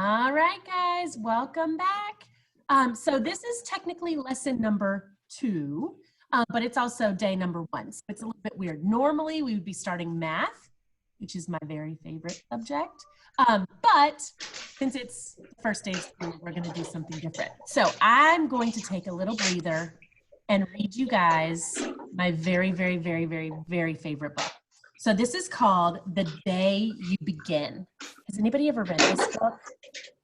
All right, guys, welcome back. So this is technically lesson number 2, but it's also day number 1. So it's a little bit weird. Normally, we would be starting math, which is my very favorite subject. But since it's the first day of school, we're going to do something different. So I'm going to take a little breather and read you guys my very, very, very, very, very favorite book. So this is called The Day You Begin. Has anybody ever read this book?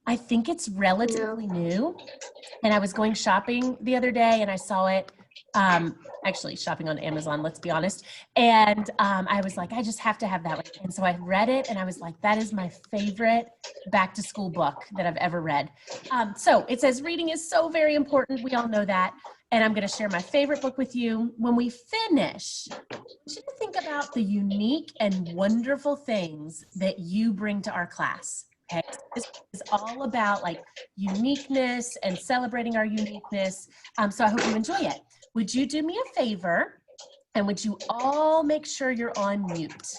I think it's relatively new. And I was going shopping the other day and I saw it, actually shopping on Amazon, let's be honest. And I was like, I just have to have that one. And so I read it and I was like, that is my favorite back to school book that I've ever read. So it says reading is so very important. We all know that. And I'm going to share my favorite book with you. When we finish, I want you to think about the unique and wonderful things that you bring to our class. Okay, this is all about like uniqueness and celebrating our uniqueness. So I hope you enjoy it. Would you do me a favor and would you all make sure you're on mute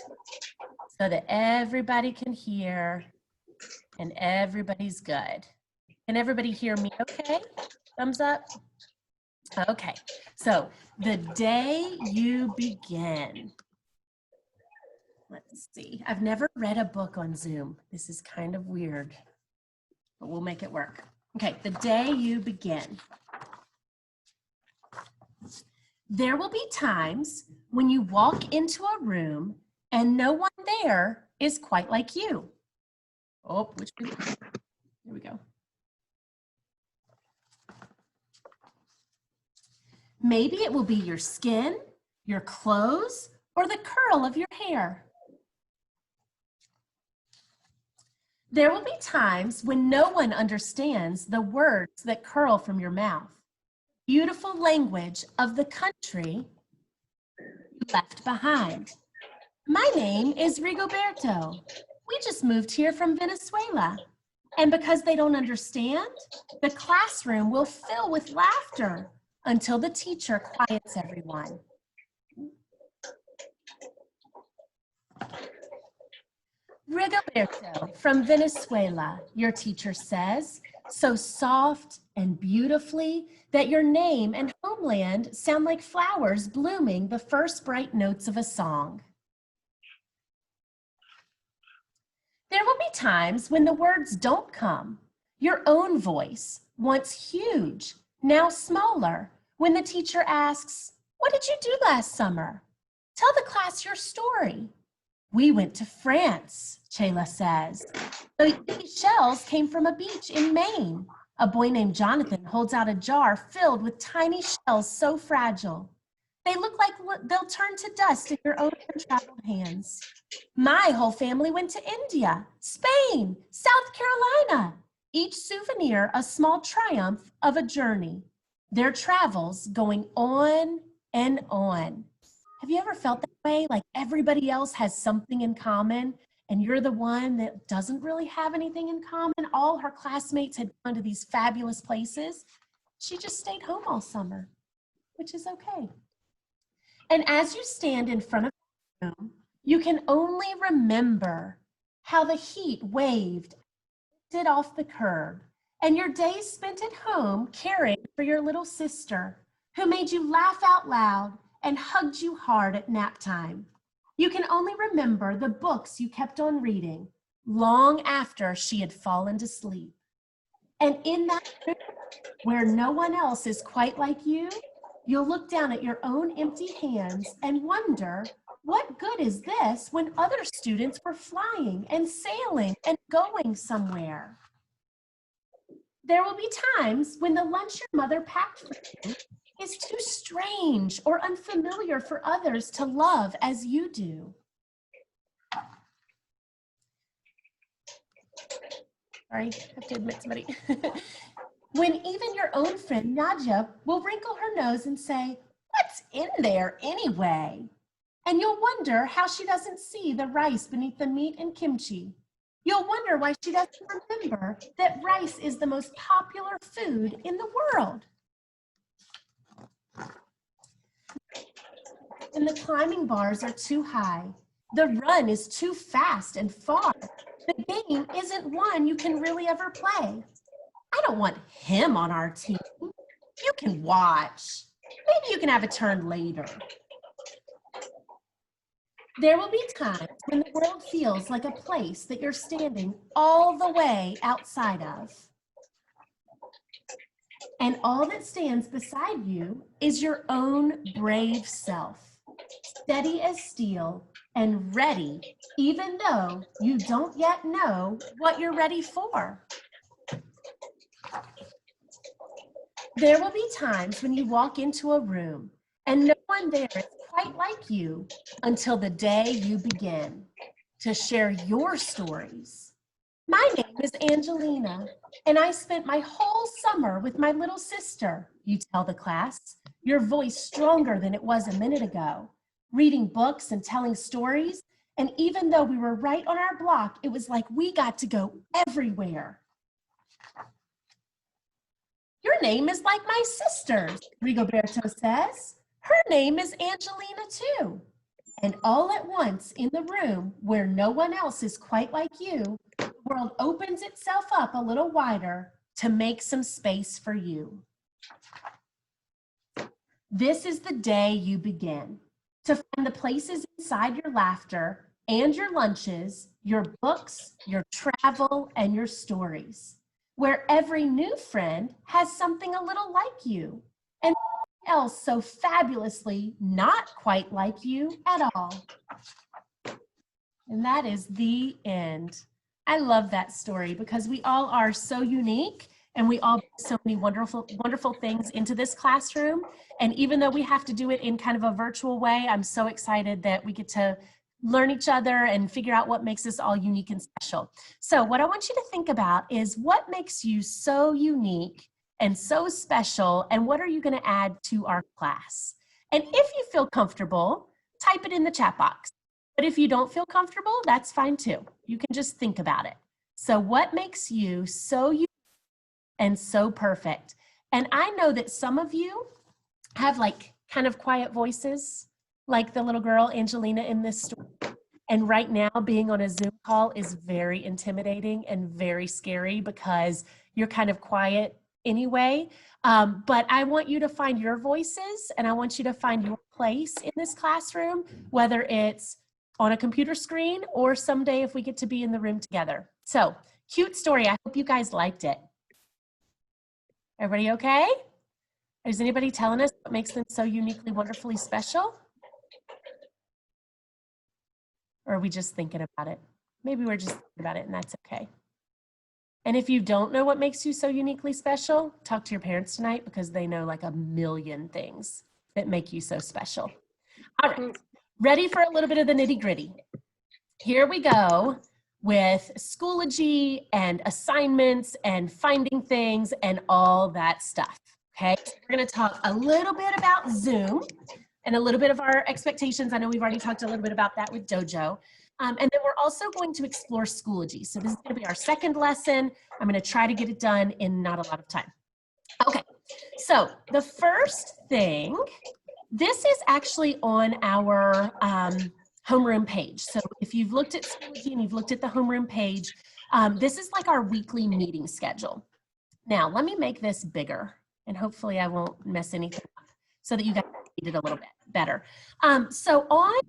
so that everybody can hear and everybody's good? Can everybody hear me okay? Thumbs up. Okay, so the day you begin. Let's see. I've never read a book on Zoom. This is kind of weird, but we'll make it work. Okay, the day you begin. There will be times when you walk into a room and no one there is quite like you. Oh, here we go. Maybe it will be your skin, your clothes, or the curl of your hair. There will be times when no one understands the words that curl from your mouth. Beautiful language of the country you left behind. My name is Rigoberto. We just moved here from Venezuela. And because they don't understand, the classroom will fill with laughter until the teacher quiets everyone. Rigoberto from Venezuela, your teacher says, so soft and beautifully that your name and homeland sound like flowers blooming the first bright notes of a song. There will be times when the words don't come. Your own voice, once huge, now smaller, when the teacher asks, what did you do last summer? Tell the class your story. We went to France, Chela says. The shells came from a beach in Maine. A boy named Jonathan holds out a jar filled with tiny shells so fragile. They look like they'll turn to dust in your own untraveled hands. My whole family went to India, Spain, South Carolina. Each souvenir a small triumph of a journey. Their travels going on and on. Have you ever felt that way? Like everybody else has something in common and you're the one that doesn't really have anything in common? All her classmates had gone to these fabulous places. She just stayed home all summer, which is okay. And as you stand in front of the room, you can only remember how the heat waved off the curb and your days spent at home caring for your little sister who made you laugh out loud and hugged you hard at nap time. You can only remember the books you kept on reading long after she had fallen to sleep. And in that room where no one else is quite like you, you'll look down at your own empty hands and wonder, what good is this when other students were flying and sailing and going somewhere? There will be times when the lunch your mother packed for you is too strange or unfamiliar for others to love as you do. Sorry, I have to admit somebody. When even your own friend Nadia will wrinkle her nose and say, what's in there anyway? And you'll wonder how she doesn't see the rice beneath the meat and kimchi. You'll wonder why she doesn't remember that rice is the most popular food in the world. And the climbing bars are too high. The run is too fast and far. The game isn't one you can really ever play. I don't want him on our team. You can watch. Maybe you can have a turn later. There will be times when the world feels like a place that you're standing all the way outside of. And all that stands beside you is your own brave self, steady as steel and ready, even though you don't yet know what you're ready for. There will be times when you walk into a room and no one there is quite like you until the day you begin to share your stories. My name is Angelina, and I spent my whole summer with my little sister, you tell the class, your voice stronger than it was a minute ago, reading books and telling stories. And even though we were right on our block, it was like we got to go everywhere. Your name is like my sister's, Rigoberto says. Her name is Angelina too. And all at once in the room where no one else is quite like you, the world opens itself up a little wider to make some space for you. This is the day you begin to find the places inside your laughter and your lunches, your books, your travel, and your stories, where every new friend has something a little like you and else so fabulously not quite like you at all. And that is the end. I love that story because we all are so unique and we all bring so many wonderful, wonderful things into this classroom. And even though we have to do it in kind of a virtual way, I'm so excited that we get to learn each other and figure out what makes us all unique and special. So what I want you to think about is what makes you so unique and so special, and what are you going to add to our class? And if you feel comfortable, type it in the chat box. But if you don't feel comfortable, that's fine too. You can just think about it. So what makes you so unique and so perfect? And I know that some of you have like kind of quiet voices, like the little girl Angelina in this story. And right now being on a Zoom call is very intimidating and very scary because you're kind of quiet anyway, but I want you to find your voices and I want you to find your place in this classroom, whether it's on a computer screen or someday if we get to be in the room together. So, cute story. I hope you guys liked it. Everybody okay? Is anybody telling us what makes them so uniquely, wonderfully special? Or are we just thinking about it? Maybe we're just thinking about it and that's okay. And if you don't know what makes you so uniquely special, talk to your parents tonight because they know like a million things that make you so special. All right, ready for a little bit of the nitty gritty. Here we go with Schoology and assignments and finding things and all that stuff, okay? So we're gonna talk a little bit about Zoom and a little bit of our expectations. I know we've already talked a little bit about that with Dojo. And then we're also going to explore Schoology. So this is going to be our second lesson. I'm going to try to get it done in not a lot of time. Okay, so the first thing, this is actually on our homeroom page. So if you've looked at Schoology and you've looked at the homeroom page, this is like our weekly meeting schedule. Now, let me make this bigger and hopefully I won't mess anything up so that you guys can read it a little bit better. So on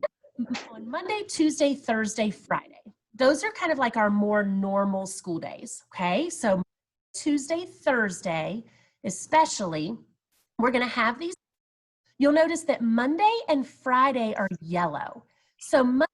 Monday, Tuesday, Thursday, Friday, those are kind of like our more normal school days, okay? So Tuesday, Thursday, especially, we're gonna have these. You'll notice that Monday and Friday are yellow. So Monday,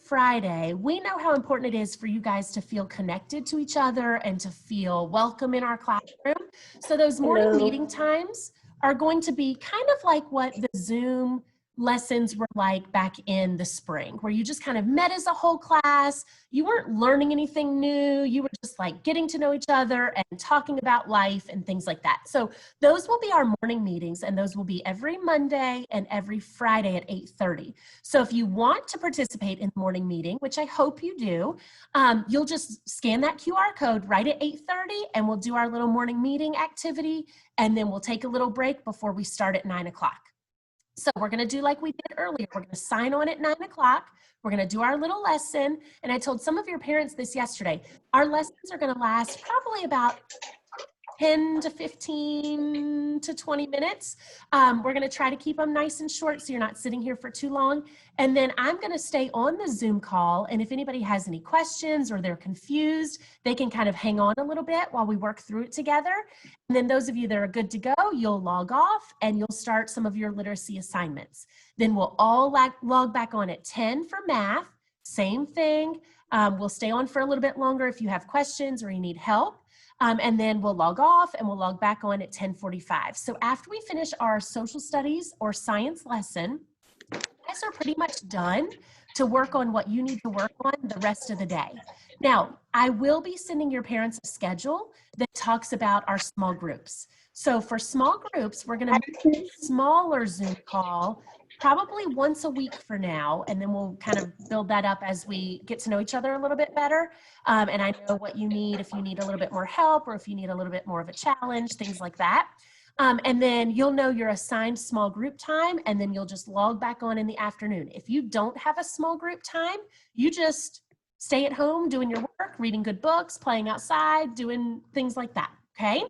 Friday, we know how important it is for you guys to feel connected to each other and to feel welcome in our classroom. So those morning meeting times are going to be kind of like what the Zoom lessons were like back in the spring, where you just kind of met as a whole class. You weren't learning anything new. You were just like getting to know each other and talking about life and things like that. So those will be our morning meetings, and those will be every Monday and every Friday at 8:30. So if you want to participate in the morning meeting, which I hope you do, you'll just scan that QR code right at 8:30 and we'll do our little morning meeting activity, and then we'll take a little break before we start at 9 o'clock. So we're going to do like we did earlier. We're going to sign on at 9 o'clock. We're going to do our little lesson. And I told some of your parents this yesterday. Our lessons are going to last probably about 10 to 15 to 20 minutes. We're going to try to keep them nice and short so you're not sitting here for too long. And then I'm going to stay on the Zoom call. And if anybody has any questions or they're confused, they can kind of hang on a little bit while we work through it together. And then those of you that are good to go, you'll log off and you'll start some of your literacy assignments. Then we'll all log back on at 10 for math. Same thing. We'll stay on for a little bit longer if you have questions or you need help. And then we'll log off and we'll log back on at 10:45. So after we finish our social studies or science lesson, you guys are pretty much done to work on what you need to work on the rest of the day. Now, I will be sending your parents a schedule that talks about our small groups. So for small groups, we're going to make a smaller Zoom call probably once a week for now, and then we'll kind of build that up as we get to know each other a little bit better. And I know what you need, if you need a little bit more help or if you need a little bit more of a challenge, things like that. And then you'll know your assigned small group time, and then you'll just log back on in the afternoon. If you don't have a small group time, you just stay at home doing your work, reading good books, playing outside, doing things like that, okay?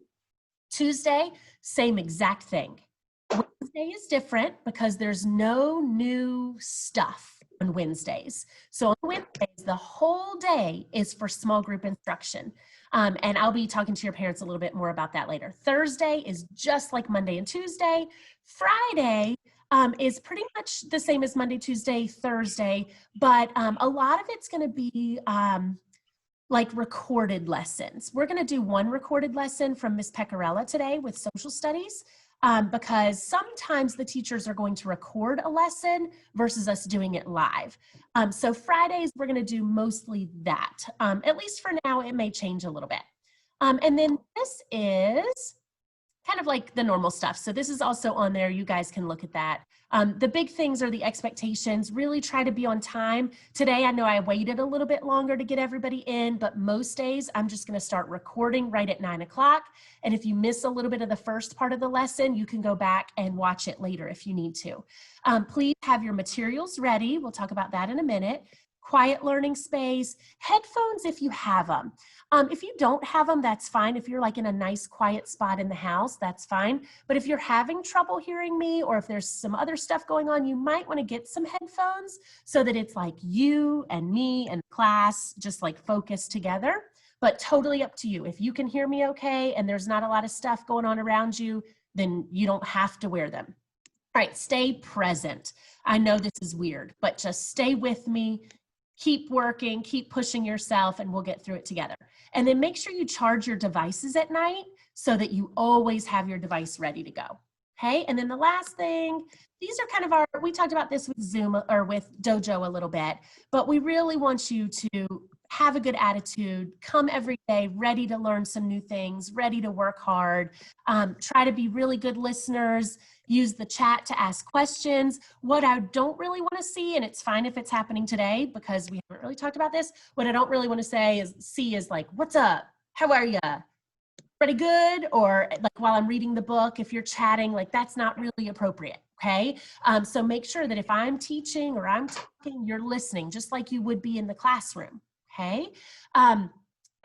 Tuesday, same exact thing. Wednesday is different because there's no new stuff on Wednesdays. So on Wednesdays, the whole day is for small group instruction. And I'll be talking to your parents a little bit more about that later. Thursday is just like Monday and Tuesday. Friday is pretty much the same as Monday, Tuesday, Thursday, but a lot of it's going to be like recorded lessons. We're going to do one recorded lesson from Miss Pecorella today with social studies. Because sometimes the teachers are going to record a lesson versus us doing it live. So Fridays, we're going to do mostly that. At least for now, it may change a little bit. And then this is kind of like the normal stuff. So this is also on there. You guys can look at that. The big things are the expectations. Really try to be on time. Today, I know I waited a little bit longer to get everybody in, but most days I'm just going to start recording right at 9 o'clock. And if you miss a little bit of the first part of the lesson, you can go back and watch it later if you need to. Please have your materials ready. We'll talk about that in a minute. Quiet learning space, headphones if you have them. If you don't have them, that's fine. If you're like in a nice quiet spot in the house, that's fine. But if you're having trouble hearing me or if there's some other stuff going on, you might want to get some headphones so that it's like you and me and class just like focused together. But totally up to you. If you can hear me okay and there's not a lot of stuff going on around you, then you don't have to wear them. All right, stay present. I know this is weird, but just stay with me. Keep working, keep pushing yourself, and we'll get through it together. And then make sure you charge your devices at night so that you always have your device ready to go. Okay, and then the last thing, these are kind of we talked about this with Zoom or with Dojo a little bit, but we really want you to have a good attitude, come every day ready to learn some new things, ready to work hard, try to be really good listeners, use the chat to ask questions. What I don't really want to see, and it's fine if it's happening today because we haven't really talked about this, what I don't really want to see is like, what's up? How are ya? Pretty good? Or like while I'm reading the book, if you're chatting, like that's not really appropriate, okay? So make sure that if I'm teaching or I'm talking, you're listening just like you would be in the classroom, okay?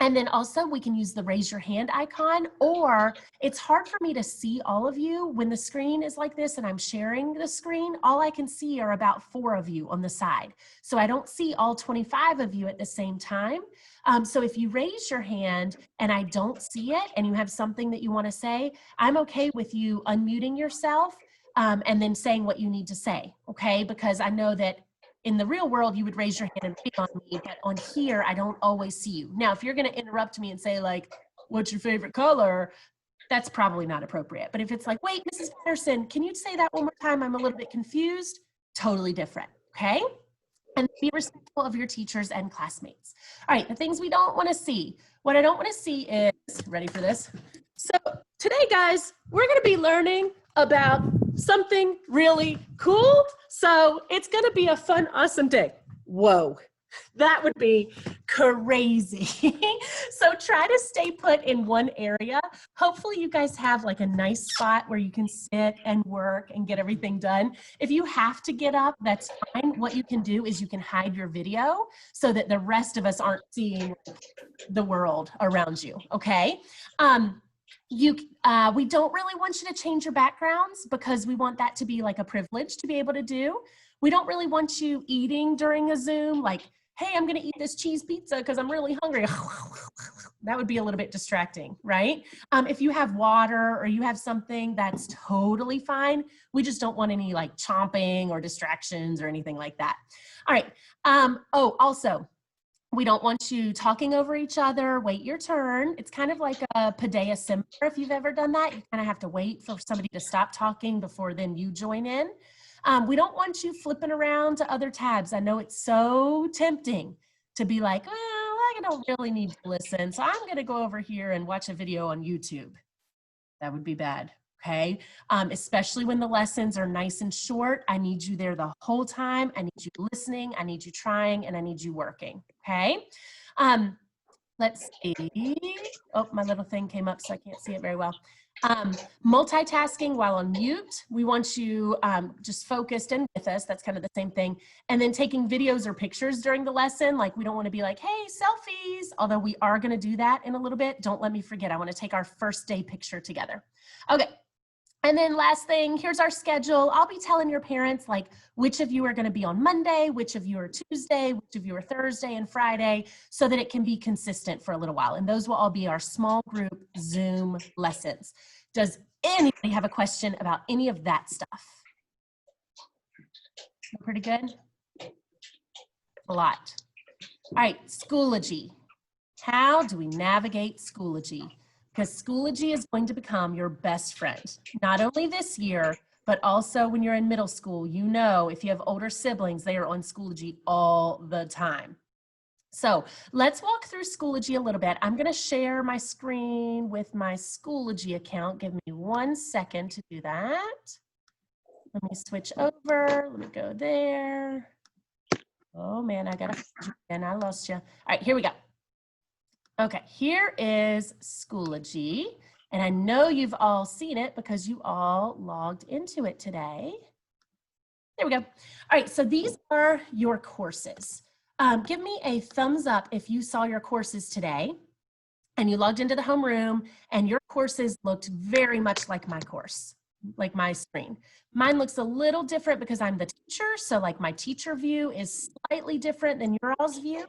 And then also we can use the raise your hand icon, or it's hard for me to see all of you when the screen is like this and I'm sharing the screen. All I can see are about 4 of you on the side. So I don't see all 25 of you at the same time. So if you raise your hand and I don't see it and you have something that you want to say, I'm okay with you unmuting yourself and then saying what you need to say, okay? Because I know that in the real world, you would raise your hand and pick on me, but on here, I don't always see you. Now, if you're going to interrupt me and say like, what's your favorite color? That's probably not appropriate. But if it's like, wait, Mrs. Patterson, can you say that one more time? I'm a little bit confused. Totally different, okay? And be respectful of your teachers and classmates. All right, the things we don't want to see. What I don't want to see is, ready for this? So today, guys, we're going to be learning about something really cool. So it's going to be a fun, awesome day. Whoa. That would be crazy. So try to stay put in one area. Hopefully you guys have like a nice spot where you can sit and work and get everything done. If you have to get up, that's fine. What you can do is you can hide your video so that the rest of us aren't seeing the world around you, okay? We don't really want you to change your backgrounds because we want that to be like a privilege to be able to do. We don't really want you eating during a Zoom, like, hey, I'm gonna eat this cheese pizza because I'm really hungry. That would be a little bit distracting, right? If you have water or you have something, that's totally fine. We just don't want any like chomping or distractions or anything like that. All right, also, we don't want you talking over each other. Wait your turn. It's kind of like a Paideia Seminar. If you've ever done that, you kind of have to wait for somebody to stop talking before then you join in. We don't want you flipping around to other tabs. I know it's so tempting to be like, well, I don't really need to listen, so I'm going to go over here and watch a video on YouTube. That would be bad. Okay, especially when the lessons are nice and short. I need you there the whole time. I need you listening, I need you trying, and I need you working, okay? Let's see. Oh, my little thing came up, so I can't see it very well. Multitasking while on mute. We want you just focused and with us. That's kind of the same thing. And then taking videos or pictures during the lesson. Like we don't want to be like, hey, selfies. Although we are going to do that in a little bit. Don't let me forget. I want to take our first day picture together. Okay. And then last thing, here's our schedule. I'll be telling your parents like which of you are going to be on Monday, which of you are Tuesday, which of you are Thursday and Friday, so that it can be consistent for a little while. And those will all be our small group Zoom lessons. Does anybody have a question about any of that stuff? Pretty good? A lot. All right, Schoology. How do we navigate Schoology? Because Schoology is going to become your best friend, not only this year, but also when you're in middle school. You know, if you have older siblings, they are on Schoology all the time. So let's walk through Schoology a little bit. I'm going to share my screen with my Schoology account. Give me 1 second to do that. Let me switch over. Let me go there. Oh man, I got to find you again. I lost you. All right, here we go. Okay, here is Schoology, and I know you've all seen it because you all logged into it today. There we go. All right, so these are your courses. Give me a thumbs up if you saw your courses today and you logged into the homeroom and your courses looked very much like my course, like my screen. Mine looks a little different because I'm the teacher, so like my teacher view is slightly different than your all's view.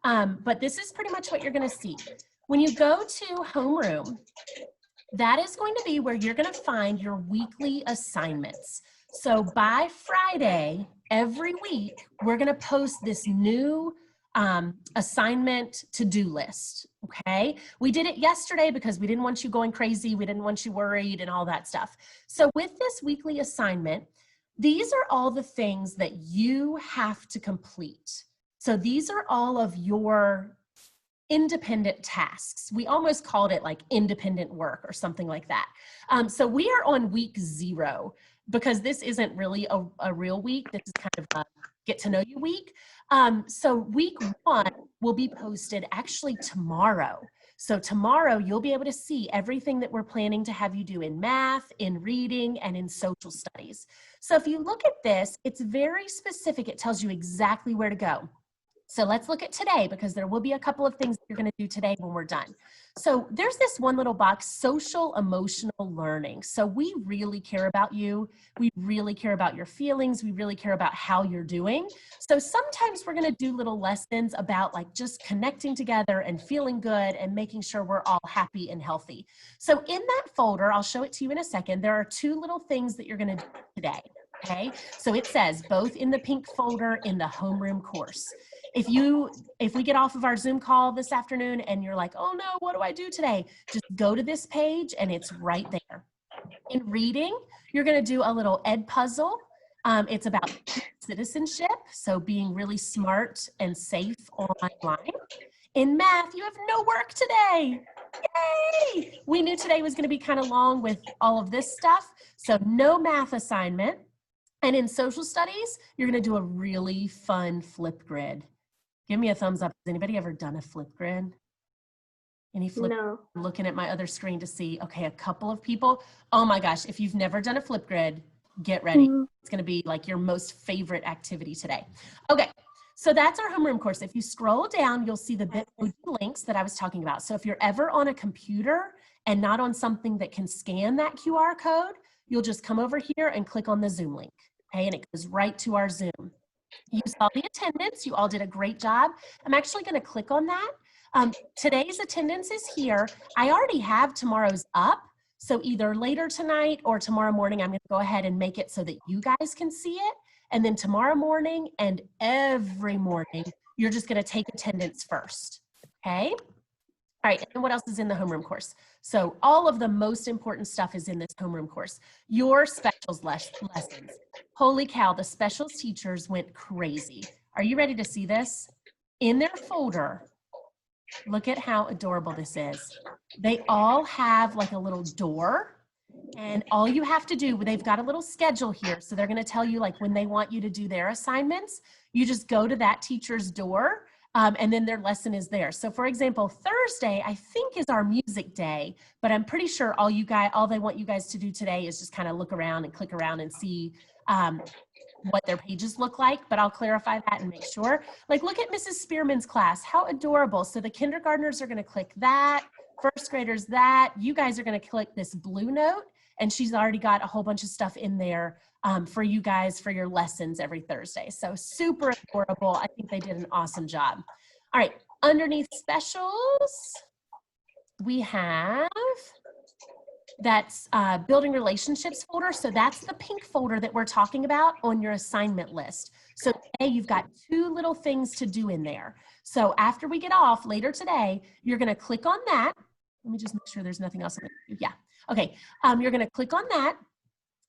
But this is pretty much what you're going to see. When you go to homeroom, that is going to be where you're going to find your weekly assignments. So by Friday, every week, we're going to post this new assignment to-do list, okay? We did it yesterday because we didn't want you going crazy. We didn't want you worried and all that stuff. So with this weekly assignment, these are all the things that you have to complete. So these are all of your independent tasks. We almost called it like independent work or something like that. So we are on week 0 because this isn't really a real week. This is kind of a get to know you week. So week 1 will be posted actually tomorrow. So tomorrow you'll be able to see everything that we're planning to have you do in math, in reading, and in social studies. So if you look at this, it's very specific. It tells you exactly where to go. So let's look at today because there will be a couple of things you're going to do today when we're done. So there's this one little box, social emotional learning. So we really care about you. We really care about your feelings. We really care about how you're doing. So sometimes we're going to do little lessons about like just connecting together and feeling good and making sure we're all happy and healthy. So in that folder, I'll show it to you in a second. There are 2 little things that you're going to do today. Okay, so it says both in the pink folder in the homeroom course. If we get off of our Zoom call this afternoon and you're like, oh no, what do I do today? Just go to this page and it's right there. In reading, you're going to do a little ed puzzle. It's about citizenship, so being really smart and safe online. In math, you have no work today. Yay! We knew today was going to be kind of long with all of this stuff, so no math assignment. And in social studies, you're going to do a really fun flip grid. Give me a thumbs up. Has anybody ever done a Flipgrid? Any flip? No. I'm looking at my other screen to see, okay, a couple of people. Oh my gosh, if you've never done a Flipgrid, get ready. It's gonna be like your most favorite activity today. Okay, so that's our homeroom course. If you scroll down, you'll see the Bitmoji links that I was talking about. So if you're ever on a computer and not on something that can scan that QR code, you'll just come over here and click on the Zoom link, okay? And it goes right to our Zoom. You saw the attendance, you all did a great job. I'm actually gonna click on that. Today's attendance is here. I already have tomorrow's up. So either later tonight or tomorrow morning, I'm gonna go ahead and make it so that you guys can see it. And then tomorrow morning and every morning, you're just gonna take attendance first, okay? All right, and what else is in the homeroom course? So all of the most important stuff is in this homeroom course. Your specials lessons. Holy cow, the specials teachers went crazy. Are you ready to see this? In their folder, look at how adorable this is. They all have like a little door, and all you have to do, they've got a little schedule here. So they're gonna tell you like when they want you to do their assignments, you just go to that teacher's door and then their lesson is there. So for example, Thursday, I think is our music day, but I'm pretty sure all they want you guys to do today is just kind of look around and click around and see what their pages look like, but I'll clarify that and make sure. Like, look at Mrs. Spearman's class, how adorable. So the kindergartners are gonna click that, first graders that, you guys are gonna click this blue note, and she's already got a whole bunch of stuff in there for you guys for your lessons every Thursday. So super adorable. I think they did an awesome job. All right, underneath specials, we have that's building relationships folder. So that's the pink folder that we're talking about on your assignment list. So today you've got 2 little things to do in there. So after we get off later today, you're gonna click on that. Let me just make sure there's nothing else. Yeah, okay. You're gonna click on that,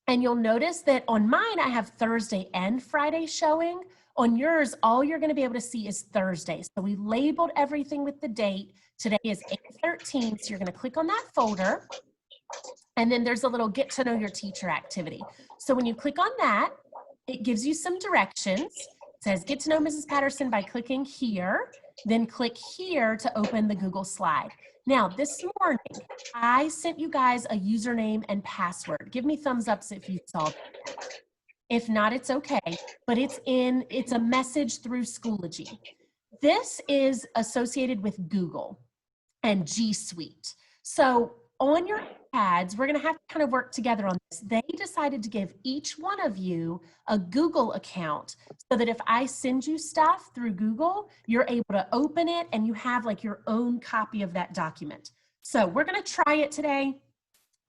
and you'll notice that on mine, I have Thursday and Friday showing. On yours, all you're gonna be able to see is Thursday. So we labeled everything with the date. Today is 8/13, so you're gonna click on that folder. And then there's a little get to know your teacher activity. So when you click on that, it gives you some directions. It says get to know Mrs. Patterson by clicking here, then click here to open the Google slide. Now this morning, I sent you guys a username and password. Give me thumbs ups if you saw that. If not, it's okay, but it's a message through Schoology. This is associated with Google and G Suite. So on your pads, we're gonna have to kind of work together on this. They decided to give each one of you a Google account so that if I send you stuff through Google, you're able to open it and you have like your own copy of that document. So we're gonna try it today.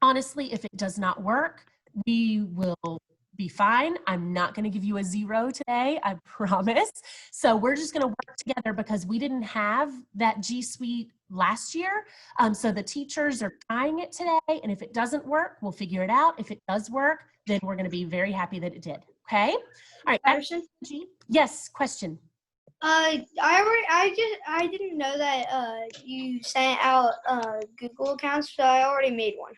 Honestly, if it does not work, we will be fine. I'm not gonna give you a 0 today, I promise. So we're just gonna work together because we didn't have that G Suite last year. So the teachers are trying it today, and if it doesn't work, we'll figure it out. If it does work, then we're gonna be very happy that it did, okay? All right, Patterson? Yes, question. I didn't know that you sent out Google accounts, so I already made one.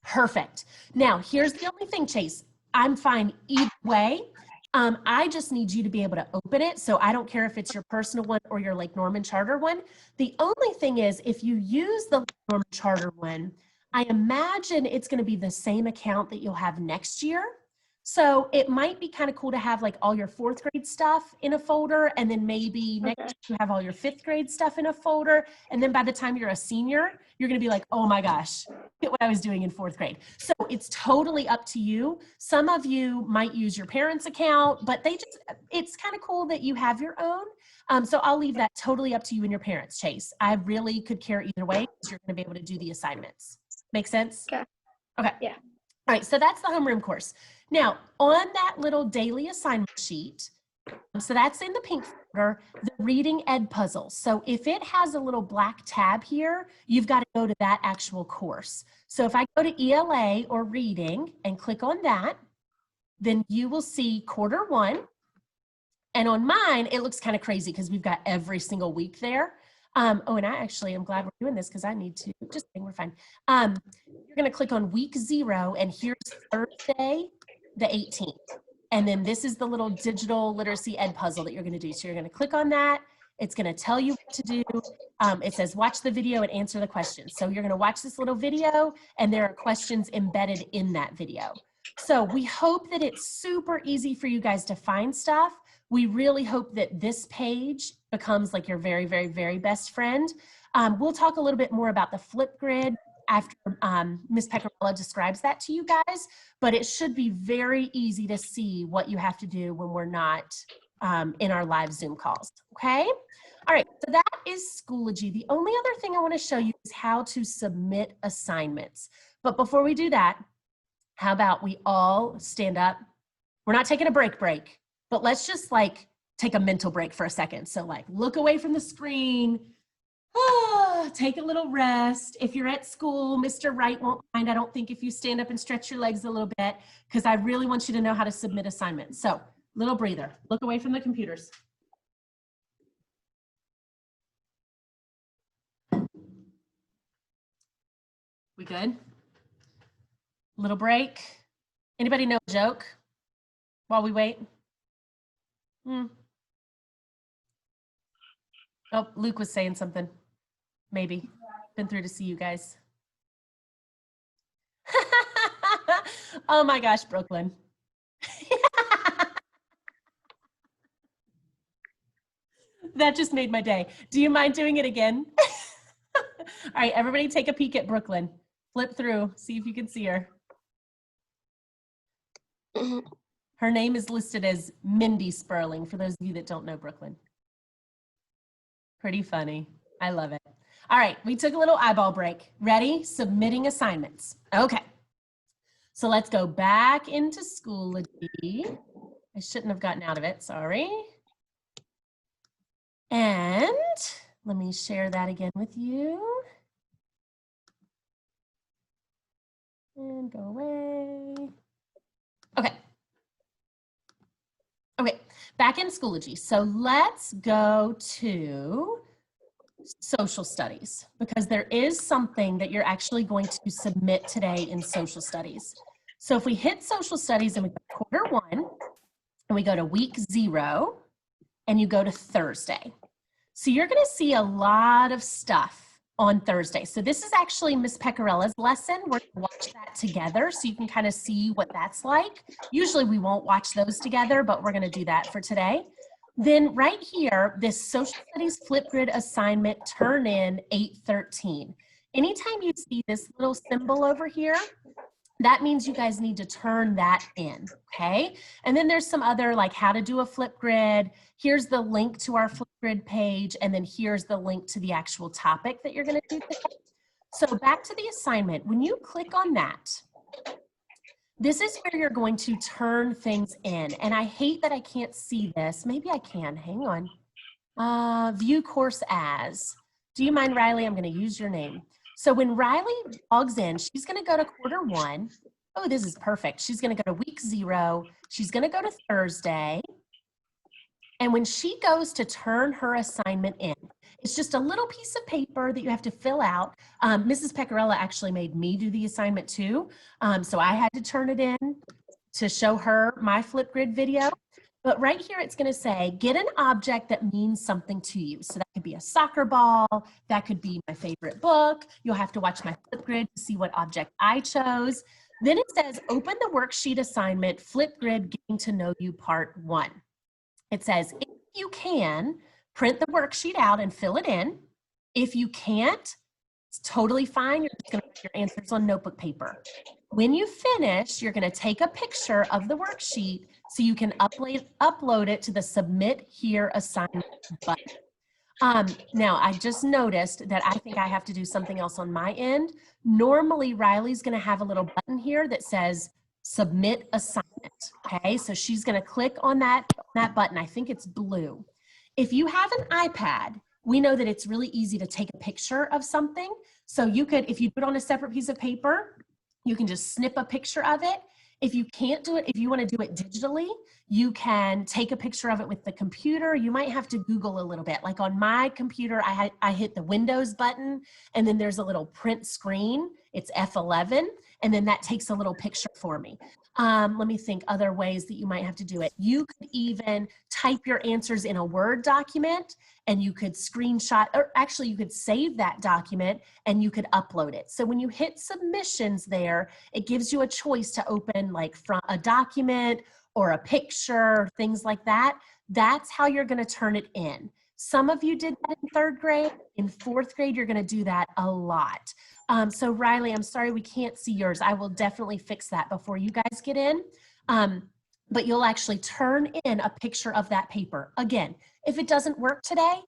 Perfect. Now, here's the only thing, Chase. I'm fine either way. I just need you to be able to open it. So I don't care if it's your personal one or your Lake Norman Charter one. The only thing is if you use the Lake Norman Charter one, I imagine it's going to be the same account that you'll have next year. So it might be kind of cool to have like all your 4th grade stuff in a folder, and then maybe next year you have all your 5th grade stuff in a folder. And then by the time you're a senior, you're going to be like, oh my gosh, look at what I was doing in 4th grade. So it's totally up to you. Some of you might use your parents' account, but it's kind of cool that you have your own. So I'll leave that totally up to you and your parents, Chase. I really could care either way because you're going to be able to do the assignments. Make sense? Okay. Okay. Yeah. All right, so that's the homeroom course. Now, on that little daily assignment sheet, so that's in the pink folder, the reading ed puzzle. So if it has a little black tab here, you've got to go to that actual course. So if I go to ELA or reading and click on that, then you will see quarter 1. And on mine, it looks kind of crazy because we've got every single week there. Oh, and I'm glad we're doing this because I need to, just kidding, we're fine. You're gonna click on week 0, and here's Thursday, the 18th. And then this is the little digital literacy ed puzzle that you're gonna do. So you're gonna click on that, It's going to tell you what to do. It says watch the video and answer the questions. So you're going to watch this little video and there are questions embedded in that video. So we hope that it's super easy for you guys to find stuff. We really hope that this page becomes like your very, very, very best friend. We'll talk a little bit more about the Flipgrid after Ms. Pecorella describes that to you guys, but it should be very easy to see what you have to do when we're not in our live Zoom calls, okay? All right, so that is Schoology. The only other thing I want to show you is how to submit assignments. But before we do that, how about we all stand up? We're not taking a break, but let's just like take a mental break for a second. So like look away from the screen, take a little rest. If you're at school, Mr. Wright won't mind, I don't think, if you stand up and stretch your legs a little bit, because I really want you to know how to submit assignments. So little breather, look away from the computers. We good? Little break. Anybody know a joke while we wait? Oh, Luke was saying something. Maybe. Been through to see you guys. Oh my gosh, Brooklyn. That just made my day. Do you mind doing it again? All right, everybody take a peek at Brooklyn. Flip through, see if you can see her. Her name is listed as Mindy Sperling, for those of you that don't know Brooklyn. Pretty funny. I love it. All right, we took a little eyeball break. Ready? Submitting assignments. Okay. So let's go back into Schoology. I shouldn't have gotten out of it, sorry. And let me share that again with you. And go away. Okay. Okay, back in Schoology. So let's go to social studies, because there is something that you're actually going to submit today in social studies. So if we hit social studies and we go to quarter one and we go to week 0 and you go to Thursday. So you're going to see a lot of stuff on Thursday. So this is actually Ms. Pecorella's lesson. We're going to watch that together so you can kind of see what that's like. Usually we won't watch those together, but we're going to do that for today. Then right here, this social studies Flipgrid assignment, turn in 813. Anytime you see this little symbol over here, that means you guys need to turn that in, okay? And then there's some other like how to do a Flipgrid. Here's the link to our Flipgrid page, and then here's the link to the actual topic that you're gonna do today. So back to the assignment, when you click on that, this is where you're going to turn things in. And I hate that I can't see this. Maybe I can, hang on. View course as. Do you mind, Riley? I'm gonna use your name. So when Riley logs in, she's gonna go to quarter one. Oh, this is perfect. She's gonna go to week 0. She's gonna go to Thursday. And when she goes to turn her assignment in, it's just a little piece of paper that you have to fill out. Mrs. Pecorella actually made me do the assignment too. So I had to turn it in to show her my Flipgrid video. But right here, it's going to say, get an object that means something to you. So that could be a soccer ball. That could be my favorite book. You'll have to watch my Flipgrid to see what object I chose. Then it says, open the worksheet assignment, Flipgrid Getting to Know You Part 1. It says, if you can, print the worksheet out and fill it in. If you can't, it's totally fine. You're just going to put your answers on notebook paper. When you finish, you're going to take a picture of the worksheet so you can upload it to the Submit Here assignment button. Now, I just noticed that I think I have to do something else on my end. Normally, Riley's going to have a little button here that says Submit Assignment. Okay, so she's going to click on that button. I think it's blue. If you have an iPad, we know that it's really easy to take a picture of something. So you could, if you put it on a separate piece of paper, you can just snip a picture of it. If you can't do it, if you want to do it digitally, you can take a picture of it with the computer. You might have to Google a little bit. Like on my computer, I hit the Windows button, and then there's a little print screen. It's F11, and then that takes a little picture for me. Let me think other ways that you might have to do it. You could even type your answers in a Word document, and you could screenshot, or actually you could save that document and you could upload it. So when you hit submissions there, it gives you a choice to open like from a document or a picture, things like that. That's how you're going to turn it in. Some of you did that in 3rd grade. In 4th grade, you're going to do that a lot. So Riley, I'm sorry we can't see yours. I will definitely fix that before you guys get in. But you'll actually turn in a picture of that paper. Again, if it doesn't work today,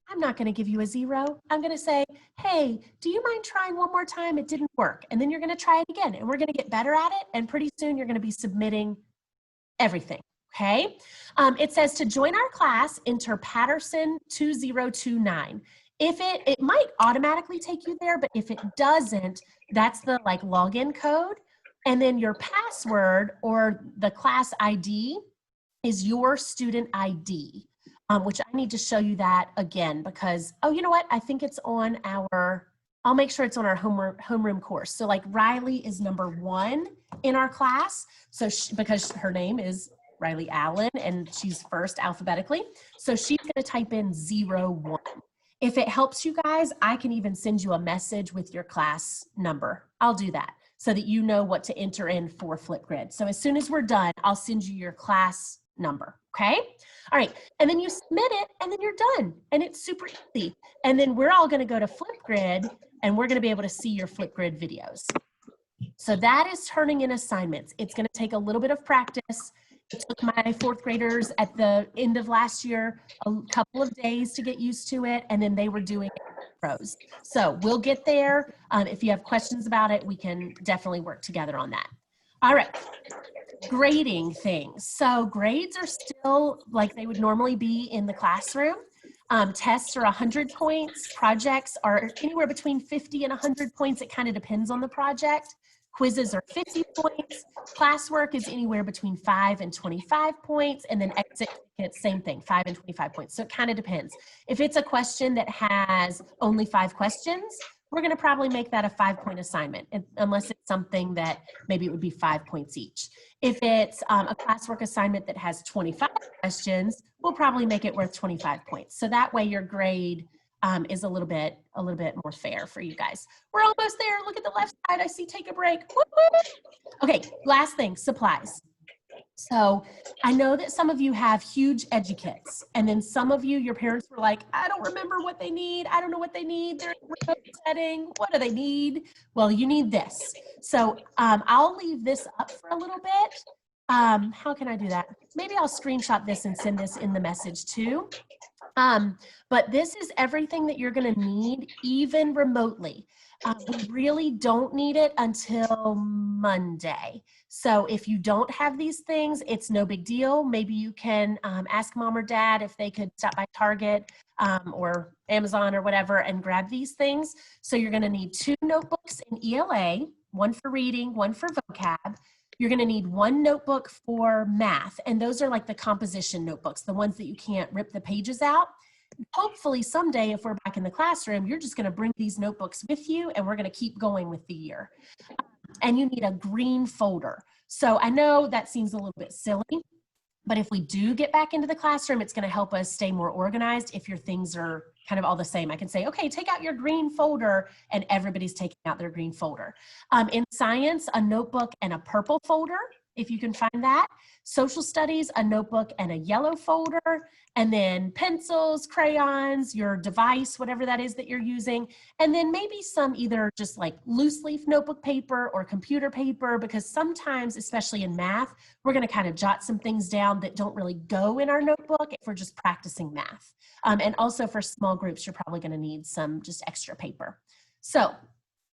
I'm not going to give you a 0. I'm going to say, hey, do you mind trying one more time? It didn't work. And then you're going to try it again, and we're going to get better at it. And pretty soon you're going to be submitting everything. Okay. It says to join our class, enter Patterson 2029. If it might automatically take you there, but if it doesn't, that's the like login code. And then your password or the class ID is your student ID, which I need to show you that again because, oh, you know what? I think it's on our, I'll make sure it's on our homeroom course. So like Riley is number 1 in our class. So because her name is Riley Allen and she's first alphabetically. So she's going to type in 01. If it helps you guys, I can even send you a message with your class number. I'll do that so that you know what to enter in for Flipgrid. So as soon as we're done, I'll send you your class number, okay? All right, and then you submit it and then you're done. And it's super easy. And then we're all gonna go to Flipgrid and we're gonna be able to see your Flipgrid videos. So that is turning in assignments. It's gonna take a little bit of practice. It took my 4th graders at the end of last year a couple of days to get used to it, and then they were doing it pros. So we'll get there. If you have questions about it, we can definitely work together on that. All right, grading things. So grades are still like they would normally be in the classroom. Tests are 100 points. Projects are anywhere between 50 and 100 points. It kind of depends on the project. Quizzes are 50 points. Classwork is anywhere between 5 and 25 points. And then exit tickets, same thing, 5 and 25 points. So it kind of depends. If it's a question that has only 5 questions, we're going to probably make that a 5-point assignment, unless it's something that maybe it would be 5 points each. If it's a classwork assignment that has 25 questions, we'll probably make it worth 25 points. So that way your grade is a little bit more fair for you guys. We're almost there. Look at the left side. I see take a break. Woo-hoo! Okay, last thing, supplies. So I know that some of you have huge EduKits, and then some of you, your parents were like, I don't remember what they need. I don't know what they need. They're in remote setting. What do they need? Well, you need this. So I'll leave this up for a little bit. How can I do that? Maybe I'll screenshot this and send this in the message too. But this is everything that you're going to need, even remotely. We really don't need it until Monday. So if you don't have these things, it's no big deal. Maybe you can ask mom or dad if they could stop by Target or Amazon or whatever and grab these things. So you're going to need 2 notebooks in ELA, one for reading, one for vocab. You're going to need 1 notebook for math, and those are like the composition notebooks, the ones that you can't rip the pages out. Hopefully someday, if we're back in the classroom, you're just going to bring these notebooks with you, and we're going to keep going with the year. And you need a green folder. So I know that seems a little bit silly, but if we do get back into the classroom, it's going to help us stay more organized if your things are kind of all the same. I can say, okay, take out your green folder, and everybody's taking out their green folder. In science, a notebook and a purple folder, if you can find that. Social studies, a notebook and a yellow folder, and then pencils, crayons, your device, whatever that is that you're using, and then maybe some either just like loose leaf notebook paper or computer paper, because sometimes, especially in math, we're going to kind of jot some things down that don't really go in our notebook if we're just practicing math. And also for small groups, you're probably going to need some just extra paper. So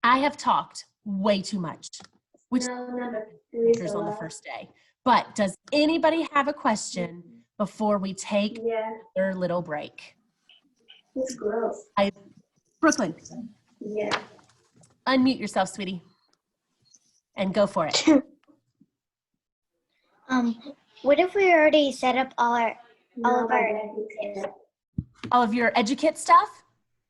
I have talked way too much, which is on the first day. But does anybody have a question before we take their little break? It's gross. Brooklyn. Yeah. Unmute yourself, sweetie, and go for it. What if we already set up all of your All of your EduKit stuff?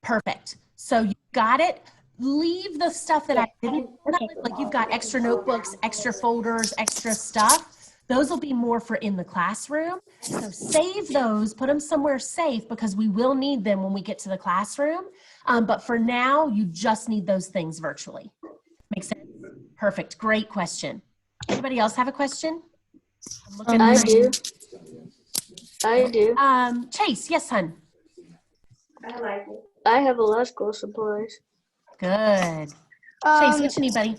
Perfect. So you got it. leave the stuff that I didn't, like you've got extra notebooks, extra folders, extra stuff. Those will be more for in the classroom. So save those, put them somewhere safe because we will need them when we get to the classroom. But for now, you just need those things virtually. Makes sense? Perfect. Great question. Anybody else have a question? I'm looking I for- do. I do. Chase, yes, hun. I like it. I have a lot of school supplies. Good. Chase, what you need, buddy?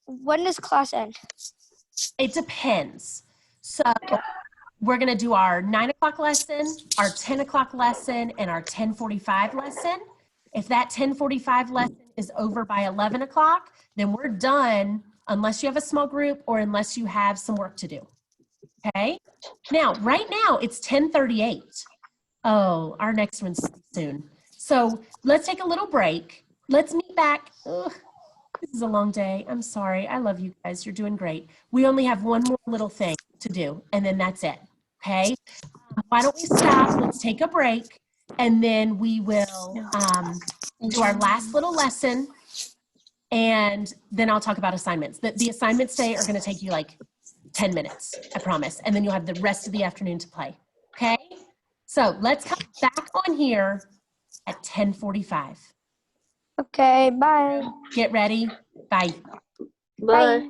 When does class end? It depends. So we're going to do our 9 o'clock lesson, our 10 o'clock lesson, and our 10:45 lesson. If that 10:45 lesson is over by 11 o'clock, then we're done unless you have a small group or unless you have some work to do. Okay? Now, right now, it's 10:38. Oh, our next one's soon. So let's take a little break. Let's meet back. Ugh, this is a long day. I'm sorry. I love you guys. You're doing great. We only have one more little thing to do, and then that's it. Okay? Why don't we stop? Let's take a break, and then we will do our last little lesson, and then I'll talk about assignments. The assignments today are going to take you like 10 minutes, I promise, and then you'll have the rest of the afternoon to play. Okay? So let's come back on here at 10:45. Okay, bye. Get ready. Bye. Bye.